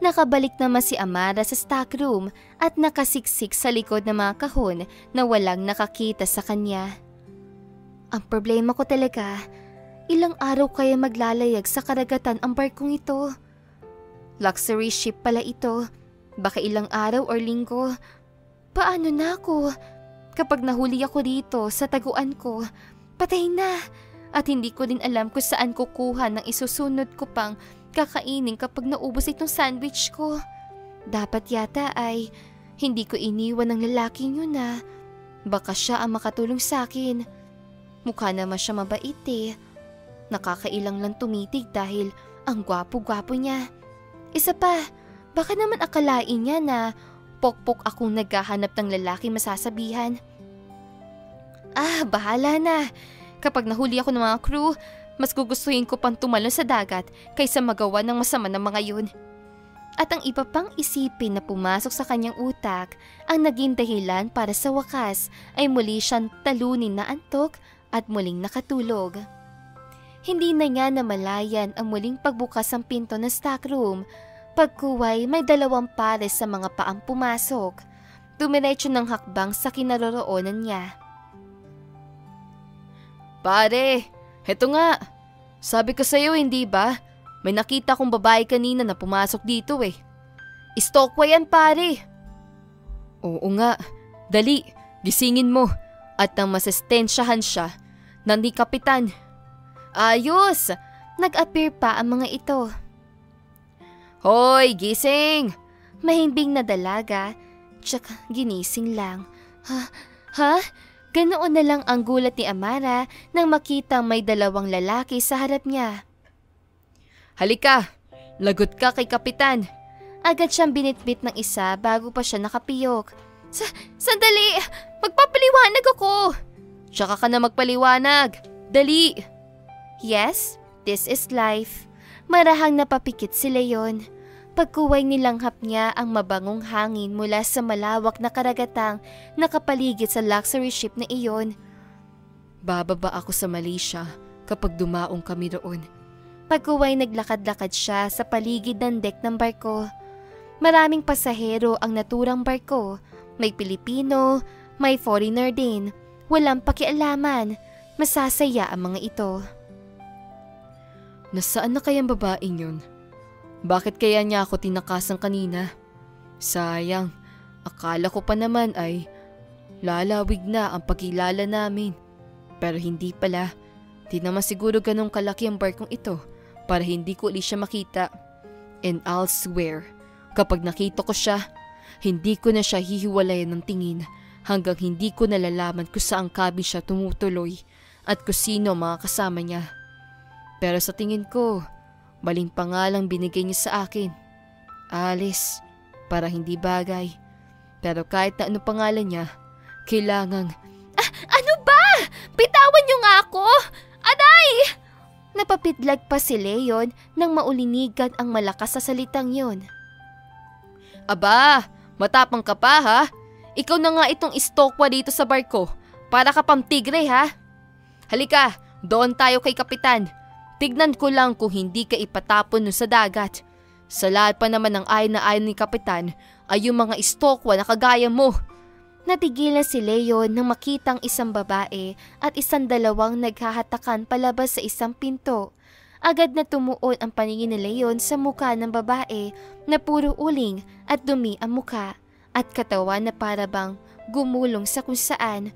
nakabalik naman si Amara sa stockroom at nakasiksik sa likod ng mga kahon na walang nakakita sa kanya. Ang problema ko talaga, ilang araw kaya maglalayag sa karagatan ang barkong ito? Luxury ship pala ito, baka ilang araw or linggo. Paano na ako? Kapag nahuli ako dito sa taguan ko, patay na. At hindi ko din alam kung saan kukuha ng isusunod ko pang kakainin kapag naubos itong sandwich ko. Dapat yata ay hindi ko iniwan ng lalaking yun na. Baka siya ang makatulong sa akin. Mukha naman siya mabait eh. Nakakailang lang tumitig dahil ang gwapo-gwapo niya. Isa pa, baka naman akalain niya na pokpok akong naghahanap ng lalaki masasabihan. Bahala na. Kapag nahuli ako ng mga crew, mas gugustuhin ko pang tumalon sa dagat kaysa magawa ng masama ng mga yun. At ang iba pang isipin na pumasok sa kanyang utak ang naging dahilan para sa wakas ay muli siyang talunin na antok at muling nakatulog. Hindi na nga namalayan ang muling pagbukas ng pinto ng stockroom. Pagkuway, may 2 pares sa mga paang pumasok. Dumiretso ng hakbang sa kinaroroonan niya. Pare, heto nga. Sabi ko sa'yo, hindi ba? May nakita kong babae kanina na pumasok dito eh. Stalkway yan, pare. Oo nga. Dali, gisingin mo. At nang masistensyahan siya ng ni Kapitan. Ayos! Nag-appear pa ang mga ito. Hoy, gising! Mahimbing na dalaga, tsaka ginising lang. Ha? Ganoon na lang ang gulat ni Amara nang makitang may 2 lalaki sa harap niya. Halika, lagot ka kay Kapitan. Agad siyang binitbit ng isa bago pa siya nakapiyok. Sandali! Magpapaliwanag ako! Tsaka ka na magpaliwanag. Dali! Yes, this is life. Marahang napapikit si Leon. Pagkuway nilanghap niya ang mabangong hangin mula sa malawak na karagatang nakapaligid sa luxury ship na iyon. Bababa ako sa Malaysia kapag dumaong kami roon. Pagkuway naglakad-lakad siya sa paligid ng deck ng barko. Maraming pasahero ang naturang barko. May Pilipino, may foreigner din. Walang pakialaman. Masasaya ang mga ito. Nasaan na kayang babaeng yun? Bakit kaya niya ako tinakasan kanina? Sayang, akala ko pa naman ay lalawig na ang pagkilala namin. Pero hindi pala. Di naman siguro ganong kalaki ang barkong ito para hindi ko ulit siya makita. And I'll swear, kapag nakita ko siya, hindi ko na siya hihiwalayan ng tingin hanggang hindi ko nalalaman kung saang cabin siya tumutuloy at kung sino ang mga kasama niya. Pero sa tingin ko, maling pangalang binigay niya sa akin. Alice, para hindi bagay. Pero kahit na ano pangalan niya, kailangang... ano ba? Bitawan niyo nga ako! Aray! Napapidlag pa si Leon nang maulinigan ang malakas sa salitang yon. Aba, matapang ka pa ha? Ikaw na nga itong istokwa dito sa barko. Para ka pang tigre ha? Halika, doon tayo kay Kapitan. Tignan ko lang kung hindi ka ipatapon nun sa dagat. Sa lahat pa naman ng ayon na ayon ni Kapitan ay yung mga istokwa na kagaya mo. Natigilan si Leon nang makitang isang babae at 2 naghahatakan palabas sa isang pinto. Agad na tumuon ang paningin ni Leon sa mukha ng babae na puro uling at dumi ang mukha at katawan na parabang gumulong sa kung saan.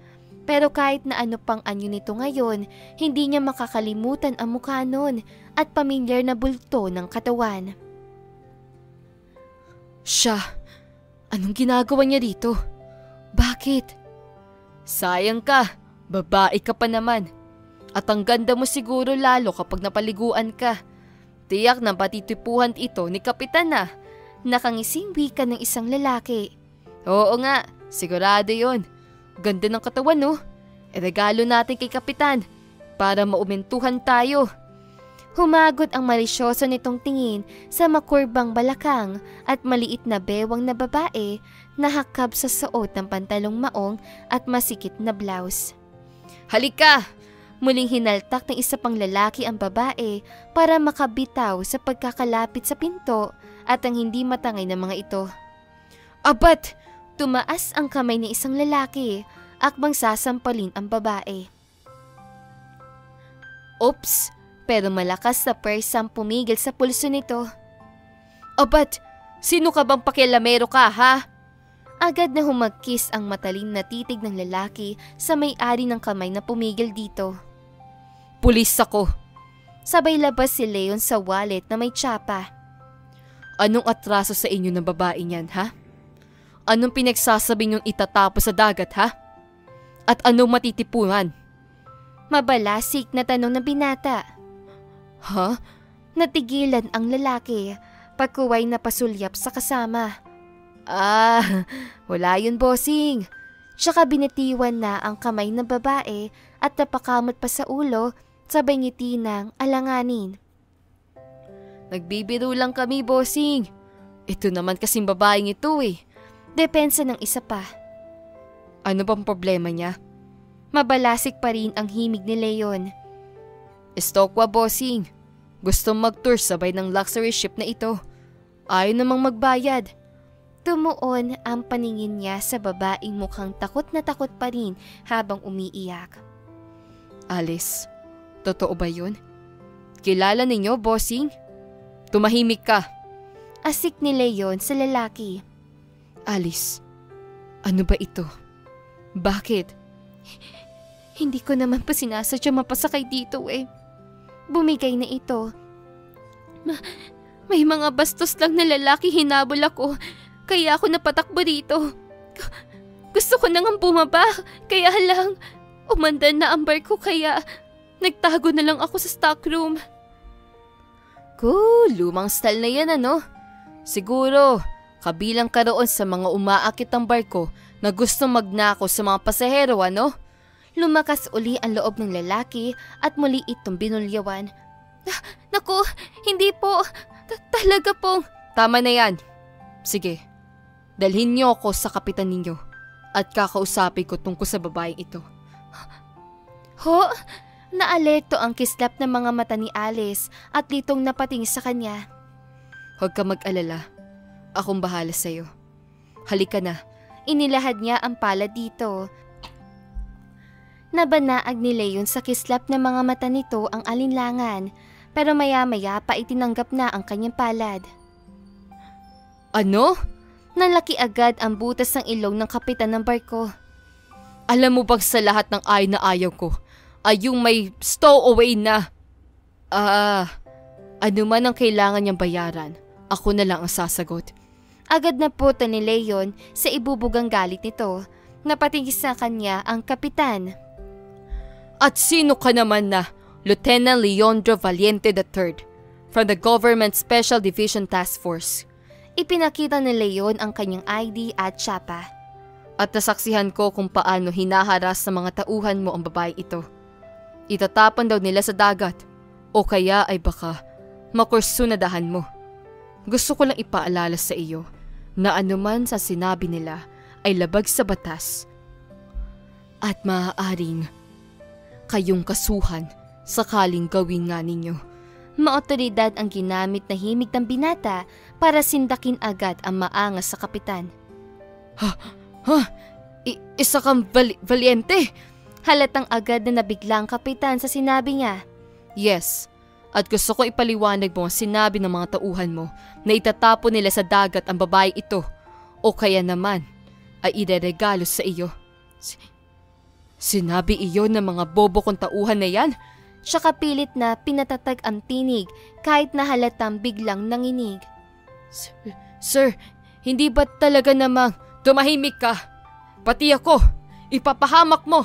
Pero kahit na ano pang anyo nito ngayon, hindi niya makakalimutan ang mukha nun at pamilyar na bulto ng katawan. Siya, anong ginagawa niya dito? Bakit? Sayang ka, babae ka pa naman. At ang ganda mo siguro lalo kapag napaliguan ka. Tiyak na patitipuhan ito ni Kapitan na. Nakangising wika ng isang lalaki. Oo nga, sigurado yon. Ganda ng katawan no? Regalo natin kay Kapitan para maumentuhan tayo. Humagot ang malisyoso nitong tingin sa makurbang balakang at maliit na bewang na babae na hakab sa suot ng pantalong maong at masikip na blouse. Halika! Muling hinaltak ng isa pang lalaki ang babae para makabitaw sa pagkakalapit sa pinto at ang hindi matangay ng mga ito. Abat! Tumaas ang kamay ng isang lalaki, akbang sasampalin ang babae. Oops! Pero malakas na persang pumigil sa pulso nito. Abat! Sino ka bang pakialamero ka, ha? Agad na humagkis ang matalim na titig ng lalaki sa may-ari ng kamay na pumigil dito. Pulis ako! Sabay labas si Leon sa wallet na may tsapa. Anong atraso sa inyo ng babae niyan, ha? Anong pinagsasabi niyong itatapos sa dagat, ha? At anong matitipunan? Mabalasik na tanong ng binata. Ha? Natigilan ang lalaki, pagkuway na pasulyap sa kasama. Wala yun, bossing. Tsaka binitiwan na ang kamay ng babae at napakamot pa sa ulo, sabay ngiti ng alanganin. Nagbibiro lang kami, bossing. Ito naman kasing babaeng ito eh. Depensa ng isa pa. Ano bang problema niya? Mabalasik pa rin ang himig ni Leon. Estokwa, bossing. Gusto mag-tour sabay ng luxury ship na ito. Ayaw namang magbayad. Tumuon ang paningin niya sa babaeng mukhang takot na takot pa rin habang umiiyak. Alice, totoo ba yun? Kilala ninyo, bossing? Tumahimik ka. Asik ni Leon sa lalaki. Alice, ano ba ito? Bakit? Hindi ko naman pa sinasadya mapasakay dito eh. Bumigay na ito. May mga bastos lang na lalaki hinabol ako, kaya ako napatakbo dito. Gusto ko nang bumaba, kaya lang umandan na ang barko kaya nagtago na lang ako sa stockroom. Lumang style na yan ano? Siguro, kabilang ka roon sa mga umaakit ng barko na gusto magnako sa mga pasahero ano? Lumakas uli ang loob ng lalaki at muli itong binulyawan. Naku, hindi po. Talaga pong. Tama na yan. Sige, dalhin niyo ako sa kapitan ninyo at kakausapin ko tungkol sa babaeng ito. Ho? Naalerto ang kislap ng mga mata ni Alice at litong napating sa kanya. Huwag ka mag-alala. Akong bahala sa'yo. Halika na. Inilahad niya ang palad dito. Nabanaag ni Leon sa kislap ng mga mata nito ang alinlangan, pero maya-maya pa itinanggap na ang kanyang palad. Ano? Nalaki agad ang butas ng ilong ng kapitan ng barko. Alam mo bang sa lahat ng na ayaw ko ay yung may stowaway na... ano man ang kailangan niyang bayaran, ako na lang ang sasagot. Agad na puto ni Leon sa ibubugang galit nito. Napatingis sa kanya ang kapitan. At sino ka naman na Lieutenant Leandro Valiente III from the Government Special Division Task Force? Ipinakita ni Leon ang kanyang ID at tsapa. At nasaksihan ko kung paano hinaharas ng mga tauhan mo ang babae ito. Itatapon daw nila sa dagat o kaya ay baka makursunadahan mo. Gusto ko lang ipaalala sa iyo na anuman sa sinabi nila ay labag sa batas at maaaring kayong kasuhan sakaling gawin nga ninyo. Maotoridad ang ginamit na himig ng binata para sindakin agad ang maangas sa kapitan. Isa kang valiente! Halatang agad na nabigla ang kapitan sa sinabi niya. Yes, at gusto ko ipaliwanag mo ang sinabi ng mga tauhan mo na itatapon nila sa dagat ang babae ito o kaya naman ay ireregalo sa iyo. Sinabi iyon ng mga bobo kong tauhan na yan? Siya kapilit na pinatatag ang tinig kahit na halatang biglang nanginig. Sir, hindi ba talaga namang tumahimik ka? Pati ako, ipapahamak mo.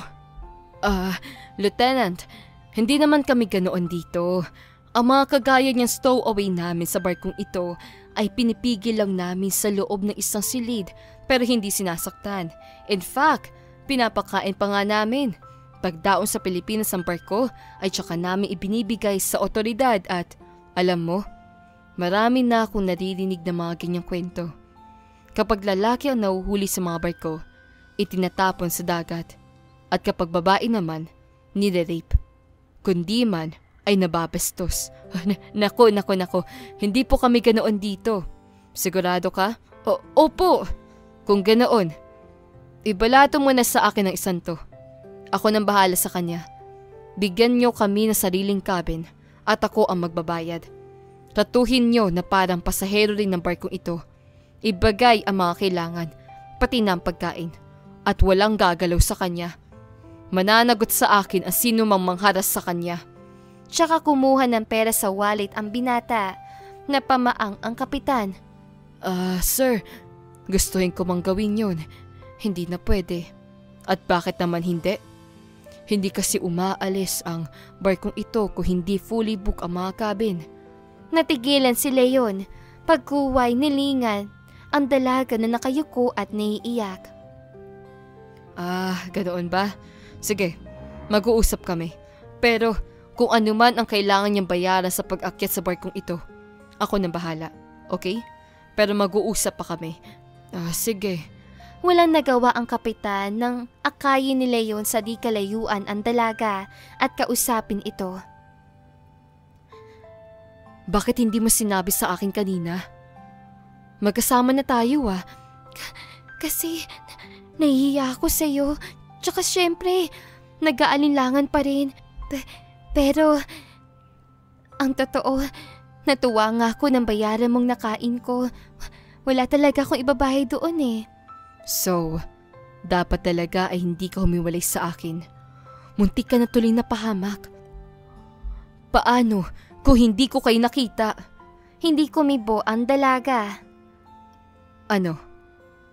Lieutenant, hindi naman kami ganoon dito. Ang mga kagaya niyang stowaway namin sa barkong ito ay pinipigil lang namin sa loob ng isang silid pero hindi sinasaktan. In fact, pinapakain pa nga namin. Pagdaon sa Pilipinas ang barko ay tsaka namin ibinibigay sa otoridad at alam mo, marami na akong naririnig na mga ganyang kwento. Kapag lalaki ang nahuhuli sa mga barko, itinatapon sa dagat. At kapag babae naman, nire-rape. kundi man ay nababastos. Nako, hindi po kami ganoon dito. Sigurado ka? Opo. Kung ganoon, ibalato mo na sa akin ang isang to. Ako nang bahala sa kanya. Bigyan niyo kami ng sariling cabin at ako ang magbabayad. Tratuhin niyo na parang pasahero rin ng barkong ito. Ibagay ang mga kailangan, pati na ang pagkain. At walang gagalaw sa kanya. Mananagot sa akin ang sino mang mangharas sa kanya. Tsaka kumuha ng pera sa wallet ang binata. Napamaang ang kapitan. Sir, gustuhin ko mang gawin yun. Hindi na pwede. At bakit naman hindi? Hindi kasi umaalis ang barkong ito kung hindi fully book ang mga cabin. Natigilan si Leon. Pagkuway nilingan ang dalaga na nakayuko at naiiyak. Ganoon ba? Sige, mag-uusap kami. Pero kung ano man ang kailangan niyang bayaran sa pag-akyat sa barkong ito, ako nang bahala, okay? Pero mag-uusap pa kami. Sige. Walang nagawa ang kapitan nang akayin ni Leon sa di kalayuan ang dalaga at kausapin ito. Bakit hindi mo sinabi sa akin kanina? Magkasama na tayo Kasi nahihiya ako sa'yo. Tsaka syempre, nag-aalinlangan pa rin. Pero, ang totoo, natuwa nga ako ng bayaran mong nakain ko. Wala talaga akong ibabayad doon So, dapat talaga ay hindi ka humiwalay sa akin. Muntik ka na tuloy na pahamak. Paano kung hindi ko kayo nakita? Hindi kumibo ang dalaga. Ano?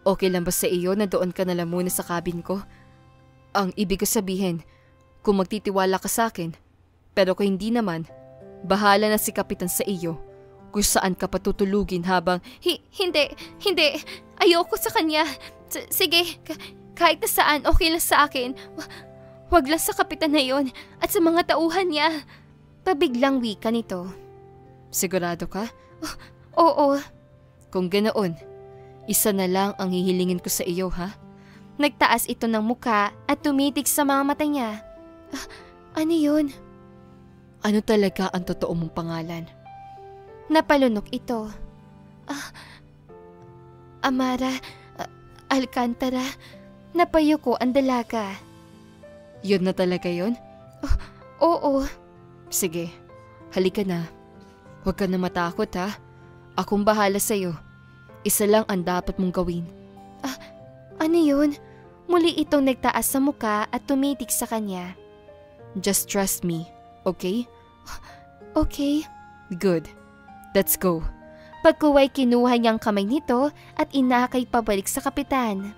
Okay lang ba sa iyo na doon ka na lang muna sa cabin ko? Ang ibig ko sabihin, kung magtitiwala ka sa akin, pero kung hindi naman, bahala na si Kapitan sa iyo kung saan ka patutulugin habang... Hindi. Ayoko sa kanya. Sige, kahit na saan, okay lang sa akin. Wag lang sa kapitan na yon at sa mga tauhan niya. Pabiglang wika nito. Sigurado ka? Oo. Kung ganoon, isa na lang ang hihilingin ko sa iyo, ha? Nagtaas ito ng muka at tumitig sa mga mata niya. Ano yun? Ano talaga ang totoo mong pangalan? Napalunok ito. Amara Alcantara. Napayuko ang dalaga. Yun na talaga yun? Oo. Sige, halika na. Huwag ka na matakot, ha? Akong bahala sa'yo. Isa lang ang dapat mong gawin. Ano yun? Muli itong nagtaas sa muka at tumitig sa kanya. Just trust me, okay? Okay. Good. Let's go. Pagkuway kinuha niyang kamay nito at inakay pabalik sa kapitan.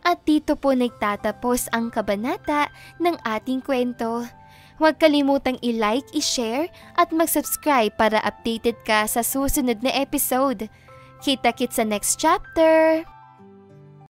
At dito po nagtatapos ang kabanata ng ating kwento. Huwag kalimutang i-like, i-share at mag-subscribe para updated ka sa susunod na episode. Kita-kits sa next chapter!